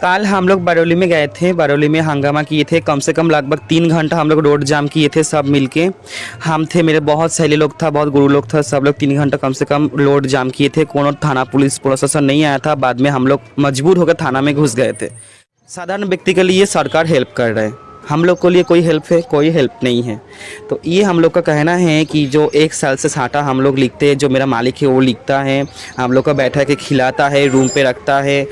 कल हम लोग बरौली में गए थे। बरौली में हंगामा किए थे, कम से कम लगभग 3 घंटा हम लोग रोड जाम किए थे सब मिलके। हम थे, मेरे बहुत सहेली लोग था, बहुत गुरु लोग था, सब लोग 3 घंटा कम से कम रोड जाम किए थे। कोनो थाना पुलिस प्रशासन नहीं आया था। बाद में हम लोग मजबूर होकर थाना में घुस गए थे। साधारण व्यक्ति के लिए सरकार हेल्प कर रहे हैं, हम लोग के लिए कोई हेल्प है? कोई हेल्प नहीं है। तो ये हम लोग का कहना है कि जो 1 साल से साटा हम लोग लिखते हैं, जो मेरा मालिक है वो लिखता है, हम लोग का बैठा के खिलाता है, रूम पे रखता है,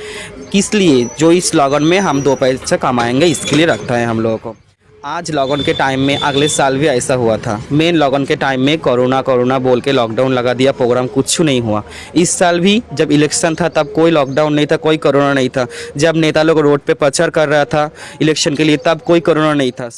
किस लिए? जो इस लगन में हम 2 पैसे कमाएंगे इसके लिए रखता है हम लोगों को। आज लगन के टाइम में अगले साल भी ऐसा हुआ था। मेन लगन के टाइम में कोरोना बोल के लॉकडाउन लगा दिया, प्रोग्राम कुछ नहीं हुआ। इस साल भी जब इलेक्शन था तब कोई लॉकडाउन नहीं था, कोई कोरोना नहीं था। जब नेता लोग रोड पे प्रचार कर रहा था इलेक्शन के लिए तब कोई कोरोना नहीं था।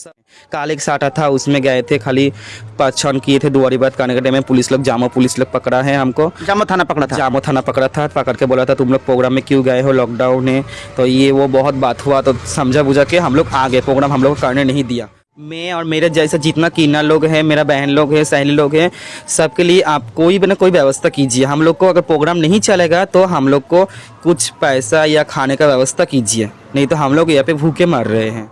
काल एक साटा था उसमें गए थे, खाली पहचान किए थे। दुआरी बात करने के टाइम में पुलिस लोग पकड़ा है हमको। जामो थाना पकड़ा था। पकड़ के बोला था तुम लोग प्रोग्राम में क्यों गए हो, लॉकडाउन है। तो ये वो बहुत बात हुआ, तो समझा बुझा के हम लोग आ गए। प्रोग्राम हम लोग करने नहीं दिया। मैं और मेरे जैसा जितना किन्ना लोग हैं, मेरा बहन लोग हैं, सहेली लोग हैं, सबके लिए आप कोई ना कोई व्यवस्था कीजिए। हम लोग को अगर प्रोग्राम नहीं चलेगा तो हम लोग को कुछ पैसा या खाने का व्यवस्था कीजिए, नहीं तो हम लोग यहाँ पे भूखे मर रहे हैं।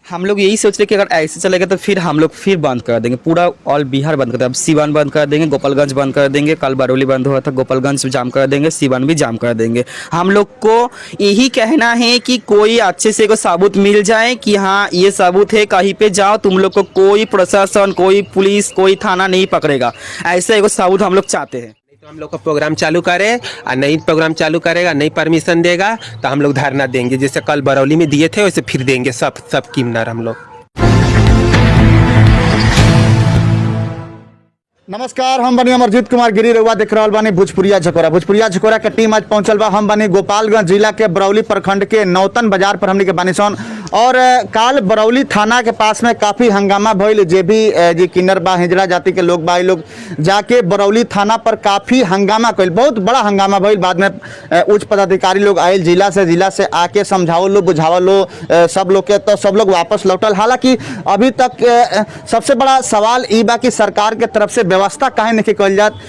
हम लोग यही सोच रहे कि अगर ऐसे चलेगा तो फिर हम लोग फिर बंद कर देंगे, पूरा ऑल बिहार बंद कर देंगे। अब सीवान बंद कर देंगे, गोपालगंज बंद कर देंगे। कल बरौली बंद हुआ था, गोपालगंज जाम कर देंगे, सीवान भी जाम कर देंगे। हम लोग को यही कहना है कि कोई अच्छे से को सबूत मिल जाए कि हाँ ये सबूत है, कहीं पे जाओ तुम लोग को कोई प्रशासन, कोई पुलिस, कोई थाना नहीं पकड़ेगा। ऐसा एक सबूत हम लोग चाहते हैं। तो हम लोग का प्रोग्राम चालू करे और नहीं प्रोग्राम चालू करेगा, नहीं परमिशन देगा तो हम लोग धरना देंगे। जैसे कल बरौली में दिए थे वैसे फिर देंगे सब किमनर हम लोग। नमस्कार, हम बनी अमरजीत कुमार गिरी। रउआ देख रहा बानी भोजपुरिया झकोरा के टीम आज पहुंचल बा। हम बनी गोपालगंज जिला के बरौली प्रखंड के नौतन बाजार पर हमने के बानी सन। और काल बरौली थाना के पास में काफ़ी हंगामा भइल। जे भी जी किन्नर बा, हिजड़ा जाति के लोग बा, लोग जाके बरौली थाना पर काफ़ी हंगामा कइल, बहुत बड़ा हंगामा भइल। बाद में उच्च पदाधिकारी लोग आयल जिला से आके समझाओ लो, बुझाओ लो सब लोग के, तो सब लोग वापस लौटल। हालांकि अभी तक सबसे बड़ा सवाल ई बा कि सरकार के तरफ से व्यवस्था काहे नहीं कल जात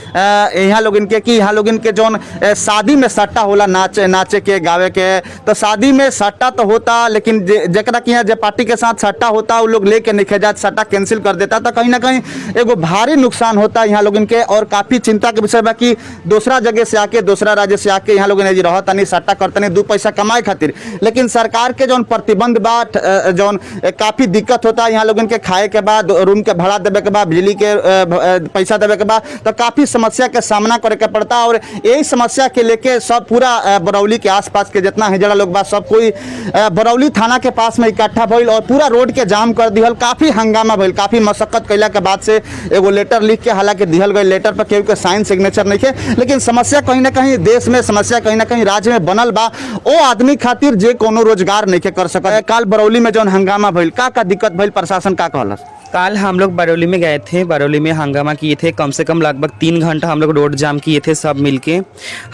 यहाँ लोग इनके कि यहाँ लोग इनके जौन शादी में सट्टा होला, नाचे के गावे के, तो शादी में सट्टा तो होता, लेकिन जरा कि यहाँ जो पार्टी के साथ सट्टा होता वो लोग लेके नहीं जात, सट्टा कैंसिल कर देता, तो कहीं ना कहीं एगो भारी नुकसान होता यहाँ लोग इनके। और काफ़ी चिंता के विषय बा कि दूसरा जगह से आके, दूसरा राज्य से आके यहाँ लोग रहता नहीं, सट्टा करते नहीं 2 पैसा कमाए खातिर। लेकिन सरकार के जौन प्रतिबंध बा, जौन काफ़ी दिक्कत होता यहाँ लोग इनके, खाए के बाद, रूम के भाड़ा देवे के बाद, बिजली के पैसा देवे के बाद, तो काफ़ी समस्या के सामना करे के पड़ता। और यही समस्या के लेके सब पूरा बरौली के आसपास के जितना हिजड़ा लोग बा सब कोई बरौली थाना के पास में इकट्ठा भइल और पूरा रोड के जाम कर दिहल। काफ़ी हंगामा भइल, काफ़ी मशक्कत कैला के बाद से एगो लेटर लिख के हालांकि दिहल गई। लेटर पर केहू के साइन सिग्नेचर नहीं है, लेकिन समस्या कहीं ना कहीं देश में, समस्या कहीं ना कहीं राज्य में बनल बा। ओ आदमी खातिर जे कोनो रोजगार नहीं कर सकत। काल बरौली में जौन हंगामा भइल, का दिक्कत भइल, प्रशासन का कहलस? कल हम लोग बरौली में गए थे। बरौली में हंगामा किए थे, कम से कम लगभग 3 घंटा हम लोग रोड जाम किए थे सब मिलके।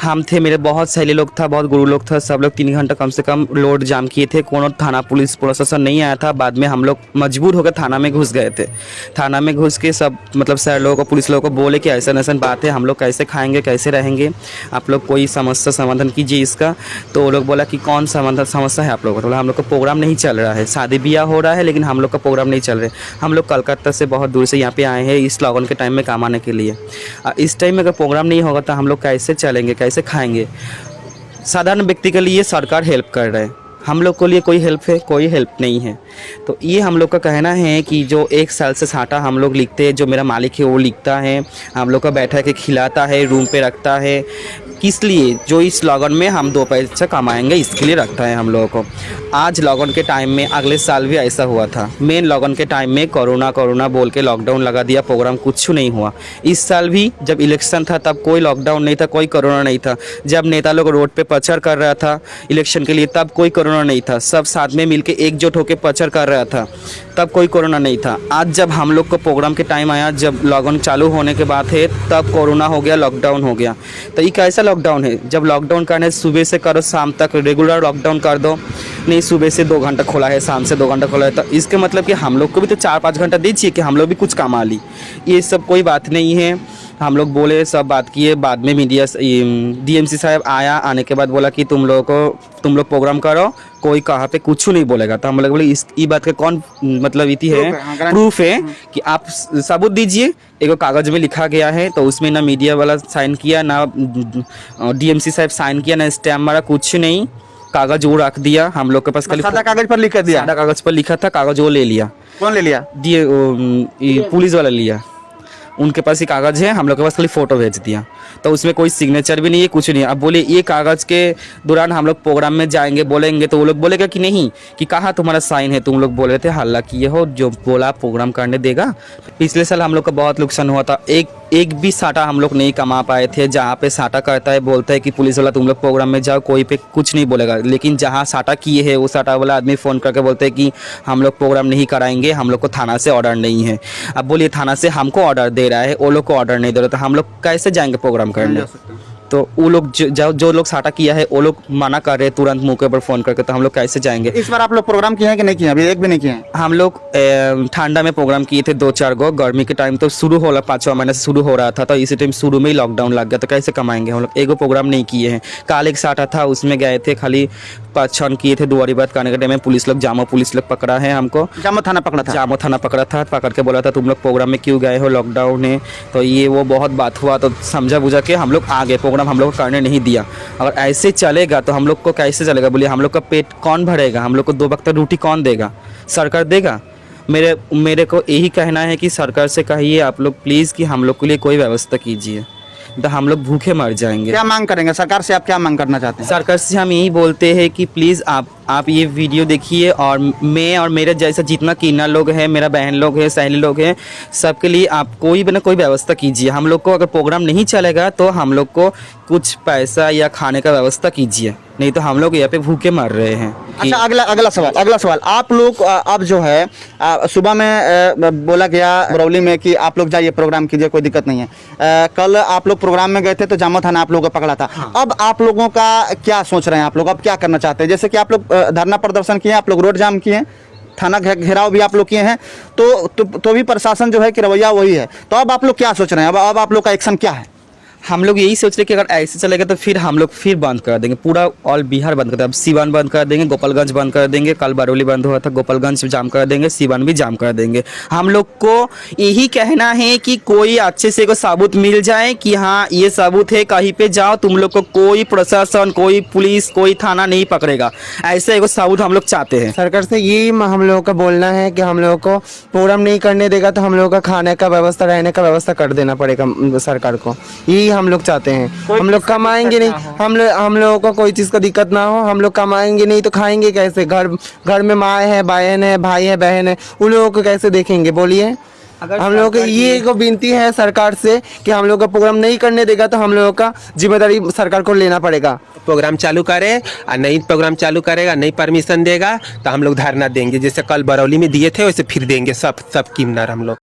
हम थे, मेरे बहुत सहेली लोग था, बहुत गुरु लोग था, सब लोग 3 घंटा कम से कम रोड जाम किए थे। कोनो थाना पुलिस प्रशासन नहीं आया था। बाद में हम लोग मजबूर होकर थाना में घुस गए थे। थाना में घुस के सब मतलब सर लोगों को, पुलिस लोगों को बोले कि ऐसा ऐसा बात है, हम लोग कैसे खाएंगे, कैसे रहेंगे, आप लोग कोई समस्या समाधान कीजिए इसका। तो वो लोग बोला कि कौन समस्या है आप लोगों को? बोला हम लोग का प्रोग्राम नहीं चल रहा है, शादी ब्याह हो रहा है लेकिन हम लोग का प्रोग्राम नहीं चल रहा है। हम लोग कलकत्ता से बहुत दूर से यहाँ पे आए हैं इस लॉकडाउन के टाइम में काम आने के लिए। इस टाइम में अगर प्रोग्राम नहीं होगा तो हम लोग कैसे चलेंगे, कैसे खाएंगे? साधारण व्यक्ति के लिए सरकार हेल्प कर रहे हैं, हम लोग के लिए कोई हेल्प है? कोई हेल्प नहीं है। तो ये हम लोग का कहना है कि जो 1 साल से साटा हम लोग लिखते हैं, जो मेरा मालिक है वो लिखता है, हम लोग का बैठा के खिलाता है, रूम पे रखता है, किस लिए? जो इस लॉकडाउन में हम 2 पैसे कमाएंगे इसके लिए रखता है हम लोगों को। आज लॉकडाउन के टाइम में अगले साल भी ऐसा हुआ था। मेन लॉकडाउन के टाइम में कोरोना बोल के लॉकडाउन लगा दिया, प्रोग्राम कुछ नहीं हुआ। इस साल भी जब इलेक्शन था तब कोई लॉकडाउन नहीं था, कोई कोरोना नहीं था। जब नेता लोग रोड पे प्रचार कर रहा था इलेक्शन के लिए तब कोई कोरोना नहीं था। सब साथ में मिलके एकजुट होकर प्रचार कर रहा था, तब कोई कोरोना नहीं था। आज जब हम लोग को प्रोग्राम के टाइम आया, जब लॉकडाउन चालू होने के बाद है, तब कोरोना हो गया, लॉकडाउन हो गया। तो ये कैसा लॉकडाउन है? जब लॉकडाउन करना है सुबह से करो शाम तक, रेगुलर लॉकडाउन कर दो। नहीं, सुबह से 2 घंटा खोला है, शाम से 2 घंटा खोला है, तो इसके मतलब कि हम लोग को भी तो 4-5 घंटा दीजिए कि हम लोग भी कुछ कमा ली। ये सब कोई बात नहीं है। हम लोग बोले, सब बात किए। बाद में मीडिया डीएमसी साहब आया, आने के बाद बोला कि तुम लोग प्रोग्राम करो, कोई कहाँ पे कुछ नहीं बोलेगा। तो हम लोग बोले ई बात का कौन मतलब इति है, प्रूफ है कि आप सबूत दीजिए। एक कागज में लिखा गया है, तो उसमें ना मीडिया वाला साइन किया, ना डीएमसी साहब साइन किया, ना स्टैम्प मारा, कुछ नहीं। कागज वो रख दिया हम लोग के पास, खाली सादा कागज पर लिख कर दिया। सादा कागज पर लिखा था, कागज वो ले लिया। कौन ले लिया? पुलिस वाला लिया। उनके पास ही कागज है, हम लोग के पास खाली फोटो भेज दिया। तो उसमें कोई सिग्नेचर भी नहीं है, कुछ नहीं है। अब बोले ये कागज के दौरान हम लोग प्रोग्राम में जाएंगे, बोलेंगे, तो वो लोग बोलेगा कि नहीं, कि कहाँ तुम्हारा साइन है, तुम लोग बोल रहे थे हल्ला किए हो, जो बोला प्रोग्राम करने देगा। पिछले साल हम लोग का बहुत नुकसान हुआ था, एक भी साटा हम लोग नहीं कमा पाए थे। जहाँ पे साटा करता है बोलता है कि पुलिस वाला तुम लोग प्रोग्राम में जाओ, कोई पे कुछ नहीं बोलेगा। लेकिन जहाँ साटा किए है, वो साटा वाला आदमी फ़ोन करके बोलते हैं कि हम लोग प्रोग्राम नहीं कराएंगे, हम लोग को थाना से ऑर्डर नहीं है। अब बोलिए थाना से हमको ऑर्डर दे रहा है, वो लोग को ऑर्डर नहीं दे रहा, तो हम लोग कैसे जाएंगे प्रोग्राम करने? तो वो लोग जो लोग साटा किया है, वो लोग मना कर रहे हैं तुरंत मुँह के ऊपर फ़ोन करके, तो हम लोग कैसे जाएंगे? इस बार आप लोग प्रोग्राम किए हैं कि नहीं किए? अभी एक भी नहीं किए हैं। हम लोग ठंडा में प्रोग्राम किए थे 2-4 गो। गर्मी के टाइम तो शुरू हो रहा, 5-6 महीने से शुरू हो रहा था, तो इसी टाइम शुरू में ही लॉकडाउन लग गया, तो कैसे कमाएंगे हम लोग? एगो प्रोग्राम नहीं किए हैं। काल एक साटा था, उसमें गए थे, खाली 5-6 किए थे। दुआरी बात करने के टाइम में पुलिस लोग पकड़ा है हमको। जामो थाना पकड़ा था। जामो थाना पकड़ा था, पकड़ के बोला था तुम लोग प्रोग्राम में क्यों गए हो, लॉकडाउन है। तो ये वो बहुत बात हुआ, तो समझा बुझा के हम लोग आ गए। प्रोग्राम हम लोग को करने नहीं दिया। अगर ऐसे चलेगा तो हम लोग को कैसे चलेगा? बोलिए, हम लोग का पेट कौन भरेगा? हम लोग को 2 वक्त रोटी कौन देगा? सरकार देगा? मेरे को यही कहना है कि सरकार से कहिए आप लोग प्लीज़ कि हम लोग के लिए कोई व्यवस्था कीजिए, तो हम लोग भूखे मर जाएंगे। क्या मांग करेंगे सरकार से? आप क्या मांग करना चाहते हैं? सरकार से हम यही बोलते हैं कि प्लीज़ आप ये वीडियो देखिए, और मैं और मेरे जैसा जितना किन्ना लोग हैं, मेरा बहन लोग हैं, सहेली लोग हैं, सबके लिए आप कोई भी ना कोई व्यवस्था कीजिए। हम लोग को अगर प्रोग्राम नहीं चलेगा तो हम लोग को कुछ पैसा या खाने का व्यवस्था कीजिए, नहीं तो हम लोग यहाँ पे भूखे मर रहे हैं। अच्छा, अगला सवाल आप लोग अब जो है सुबह में बोला गया बरौली में कि आप लोग जाइए प्रोग्राम कीजिए, कोई दिक्कत नहीं है। कल आप लोग प्रोग्राम में गए थे तो जामो थाना आप लोगों को पकड़ा था। हाँ। अब आप लोगों का क्या सोच रहे हैं? आप लोग अब क्या करना चाहते हैं? जैसे कि आप लोग धरना प्रदर्शन किए, आप लोग रोड जाम किए, थाना घेराव भी आप लोग किए हैं, तो भी प्रशासन जो है कि रवैया वही है। तो अब आप लोग क्या सोच रहे हैं? अब आप लोग का एक्शन क्या है? हम लोग यही सोच रहे कि अगर ऐसे चलेगा तो फिर हम लोग फिर बंद कर देंगे, पूरा ऑल बिहार बंद कर देंगे। अब सीवान बंद कर देंगे, गोपालगंज बंद कर देंगे, कल बरौली बंद हुआ था, गोपालगंज जाम कर देंगे, सीवान भी जाम कर देंगे। हम लोग को यही कहना है कि कोई अच्छे से को सबूत मिल जाए कि हाँ ये सबूत है, कहीं पे जाओ तुम लोग को कोई प्रशासन, कोई पुलिस, कोई थाना नहीं पकड़ेगा। ऐसे एक सबूत हम लोग चाहते हैं। सरकार से यही हम लोगों का बोलना है कि हम लोगों को प्रोग्राम नहीं करने देगा तो हम लोगों का खाने का व्यवस्था, रहने का व्यवस्था कर देना पड़ेगा सरकार को। यही हम लोग चाहते हैं। हम लोग कमाएंगे नहीं, हम लोगों को कोई चीज़ का दिक्कत ना हो। हम लोग कमाएंगे नहीं तो खाएंगे कैसे? घर में माँ है, बहन है, भाई है, बहन है, उन लोगों को कैसे देखेंगे? बोलिए। हम लोगों की ये एक विनती है सरकार से कि हम लोग का प्रोग्राम नहीं करने देगा तो हम लोगों का जिम्मेदारी सरकार को लेना पड़ेगा। प्रोग्राम चालू करे और नहीं प्रोग्राम चालू करेगा, नहीं परमिशन देगा, तो हम लोग धरना देंगे। जैसे कल बरौली में दिए थे वैसे फिर देंगे सब किन्नर हम लोग।